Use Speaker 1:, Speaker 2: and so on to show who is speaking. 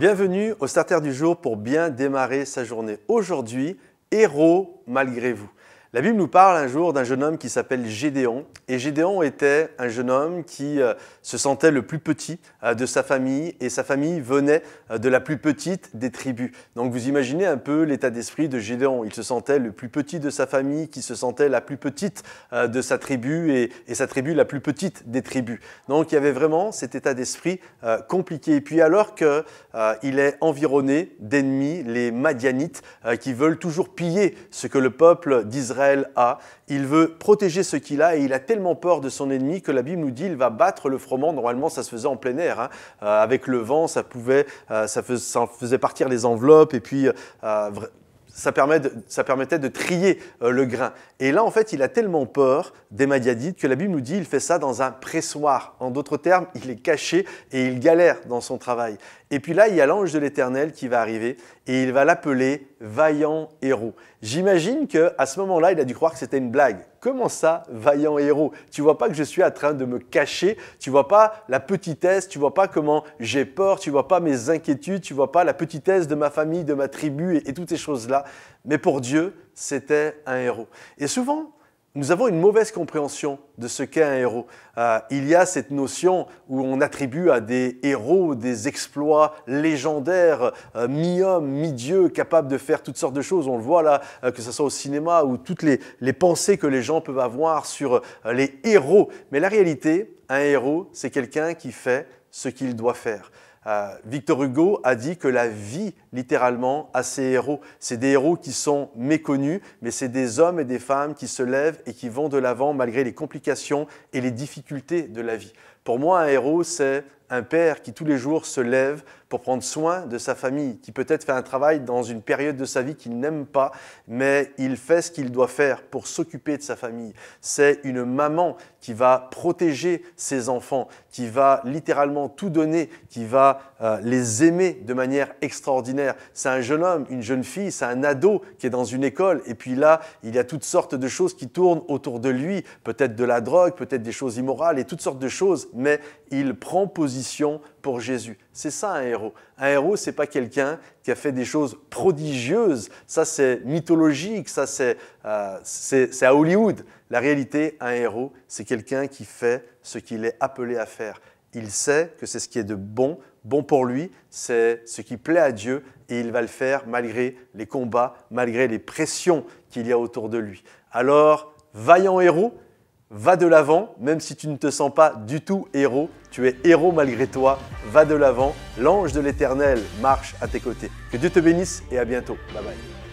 Speaker 1: Bienvenue au Starter du jour pour bien démarrer sa journée. Aujourd'hui, héros malgré vous. La Bible nous parle un jour d'un jeune homme qui s'appelle Gédéon. Et Gédéon était un jeune homme qui se sentait le plus petit de sa famille et sa famille venait de la plus petite des tribus. Donc vous imaginez un peu l'état d'esprit de Gédéon. Il se sentait le plus petit de sa famille, qui se sentait la plus petite de sa tribu et sa tribu la plus petite des tribus. Donc il y avait vraiment cet état d'esprit compliqué. Et puis alors qu'il est environné d'ennemis, les Madianites, qui veulent toujours piller ce que le peuple d'Israël a. Il veut protéger ce qu'il a et il a tellement peur de son ennemi que la Bible nous dit qu'il va battre le froment. Normalement, ça se faisait en plein air. Avec le vent, ça faisait partir les enveloppes et puis ça permettait de trier le grain. Et là, en fait, il a tellement peur des Madianites que la Bible nous dit qu'il fait ça dans un pressoir. En d'autres termes, il est caché et il galère dans son travail. Et puis là, il y a l'ange de l'Éternel qui va arriver et il va l'appeler vaillant héros. J'imagine qu'à ce moment-là, il a dû croire que c'était une blague. Comment ça, vaillant héros? Tu vois pas que je suis en train de me cacher, tu vois pas la petitesse, tu vois pas comment j'ai peur, tu vois pas mes inquiétudes, tu vois pas la petitesse de ma famille, de ma tribu et toutes ces choses-là. Mais pour Dieu, c'était un héros. Et souvent, nous avons une mauvaise compréhension de ce qu'est un héros. Il y a cette notion où on attribue à des héros des exploits légendaires, mi-homme, mi-dieu, capables de faire toutes sortes de choses. On le voit là, que ce soit au cinéma ou toutes les pensées que les gens peuvent avoir sur les héros. Mais la réalité, un héros, c'est quelqu'un qui fait ce qu'il doit faire. Victor Hugo a dit que la vie, littéralement, a ses héros. C'est des héros qui sont méconnus, mais c'est des hommes et des femmes qui se lèvent et qui vont de l'avant malgré les complications et les difficultés de la vie. Pour moi, un héros, c'est un père qui tous les jours se lève pour prendre soin de sa famille, qui peut-être fait un travail dans une période de sa vie qu'il n'aime pas, mais il fait ce qu'il doit faire pour s'occuper de sa famille. C'est une maman qui va protéger ses enfants, qui va littéralement tout donner, qui va les aimer de manière extraordinaire. C'est un jeune homme, une jeune fille, c'est un ado qui est dans une école et puis là, il y a toutes sortes de choses qui tournent autour de lui, peut-être de la drogue, peut-être des choses immorales et toutes sortes de choses, mais il prend position pour Jésus. C'est ça un héros. Un héros, ce n'est pas quelqu'un qui a fait des choses prodigieuses. Ça, c'est mythologique, ça, c'est à Hollywood. La réalité, un héros, c'est quelqu'un qui fait ce qu'il est appelé à faire. Il sait que c'est ce qui est de bon pour lui, c'est ce qui plaît à Dieu et il va le faire malgré les combats, malgré les pressions qu'il y a autour de lui. Alors, vaillant héros, va de l'avant, même si tu ne te sens pas du tout héros, tu es héros malgré toi, va de l'avant, l'ange de l'Éternel marche à tes côtés. Que Dieu te bénisse et à bientôt. Bye bye.